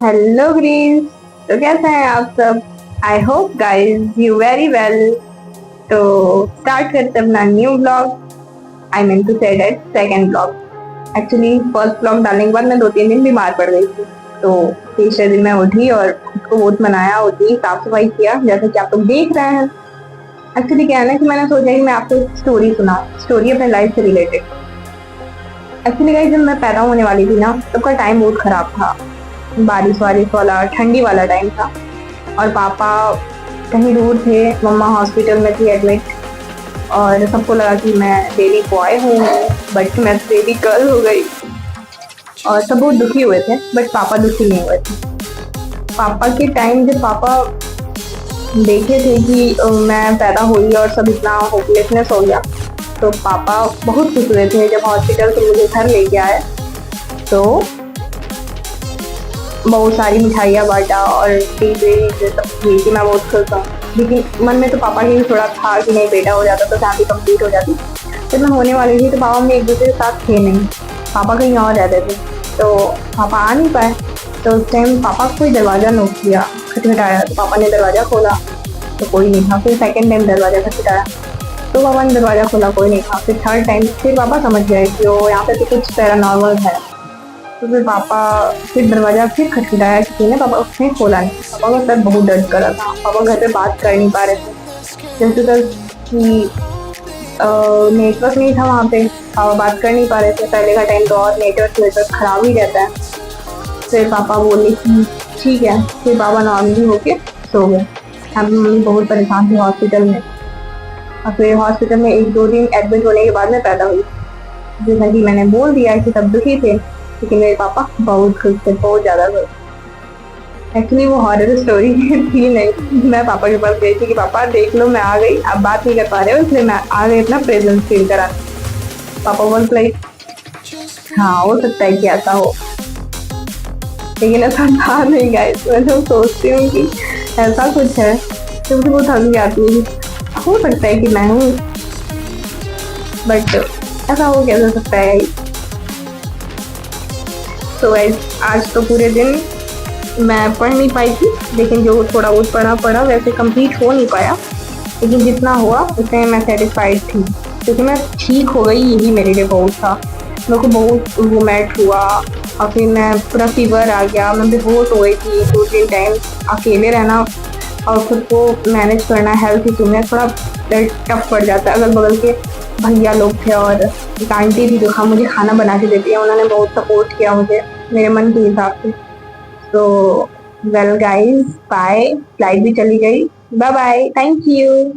Hello Greece. तो कैसे हैं आप सब? I hope guys you very well. तो स्टार्ट करते हैं अपना new blog. I mean to say that second blog. Actually first blog डालने के बाद मैं 2-3 दिन बीमार पड़ गई थी। तो तीसरे दिन मैं उठी और खुद को बहुत मनाया, उठी साफ सफाई किया जैसे कि आप लोग देख रहे हैं। एक्चुअली क्या है ना कि मैंने सोचा कि मैं आपको एक स्टोरी सुना, स्टोरी अपने लाइफ से रिलेटेड। एक्चुअली गाइस जब मैं पैदा होने वाली थी ना तब का टाइम बहुत खराब था। बारिश वारिश वाला ठंडी वाला टाइम था और पापा कहीं दूर थे, मम्मा हॉस्पिटल में थी एडमिट। और सबको लगा कि मैं बेबी बॉय हूँ, बट मैं बेबी गर्ल हो गई। और सब बहुत दुखी हुए थे बट पापा दुखी नहीं हुए थे। पापा के टाइम जब पापा देखे थे कि मैं पैदा हुई और सब इतना होपलेसनेस हो गया, तो पापा बहुत खुश हुए थे जब हॉस्पिटल से मुझे घर लेके आए। तो बहुत सारी मिठाइयाँ बांटा और डीजे सब किए कि मैं बहुत खुश हूँ। लेकिन मन में तो पापा के भी थोड़ा था कि नहीं बेटा हो जाता तो फैमिली कंप्लीट हो जाती। जब मैं होने वाली थी तो पापा में एक दूसरे के साथ थे नहीं, पापा कहीं और रहते थे। तो पापा आ नहीं पाए। तो उस टाइम पापा को कोई दरवाज़ा नोक किया, खटखटाया, तो पापा ने दरवाज़ा खोला तो कोई नहीं था। फिर सेकेंड टाइम दरवाज़ा खटखटाया तो पापा ने दरवाज़ा खोला, कोई नहीं था। फिर थर्ड टाइम फिर पापा समझ गए कि वो यहाँ पे तो कुछ पैरानॉर्मल है। तो फिर पापा फिर दरवाजा फिर खटखटाया किसी ने, पापा उसने खोला नहीं। पापा का सर बहुत दर्द कर रहा था, पापा घर पे बात कर नहीं पा रहे थे जैसे तक कि नेटवर्क नहीं था वहाँ पे, पापा बात कर नहीं पा रहे थे। पहले का टाइम तो और नेटवर्क नेटवर्क खराब ही रहता है। फिर पापा बोले कि ठीक है। फिर पापा नॉर्मली होके सो गए। हम मम्मी बहुत परेशान थी हॉस्पिटल में। और फिर हॉस्पिटल में 1-2 दिन एडमिट होने के बाद में पैदा हुई। जैसा कि मैंने बोल दिया कि सब दुखी थे, लेकिन मेरे पापा बहुत खुश थे, बहुत ज़्यादा खुश। एक्चुअली वो हॉरर स्टोरी थी नहीं, मैं पापा के पास गई थी कि पापा देख लो मैं आ गई, आप बात नहीं कर पा रहे हो इसलिए मैं आ गई अपना प्रेजेंस फील कराने। पापा बोल लाइक हाँ हो सकता है कि ऐसा हो, लेकिन ऐसा था नहीं गाइस। मैं तो सोचती हूँ कि ऐसा कुछ है तो मुझे बहुत हंसी आती है। हो सकता है कि मैं हूँ, बट ऐसा हो कैसे सकता है। तो गाइस आज तो पूरे दिन मैं पढ़ नहीं पाई थी, लेकिन जो थोड़ा बहुत पढ़ा वैसे कंप्लीट हो नहीं पाया। लेकिन जितना हुआ उसमें मैं सेटिस्फाइड थी, क्योंकि मैं ठीक हो गई, यही मेरे लिए बहुत था। मेरे को बहुत वोमेट हुआ और फिर मैं पूरा फीवर आ गया, मैं बेहोश हो गई थी 2-3 टाइम। अकेले रहना और खुद को मैनेज करना हेल्थ इशू में थोड़ा टफ पड़ जाता है। अगल बगल के भैया लोग थे और एक आंटी थी जो मुझे खाना बना के देती है, उन्होंने बहुत सपोर्ट किया मुझे मेरे मन के हिसाब से। तो वेल गाइस बाय, फ्लाइट भी चली गई, बाय बाय, थैंक यू।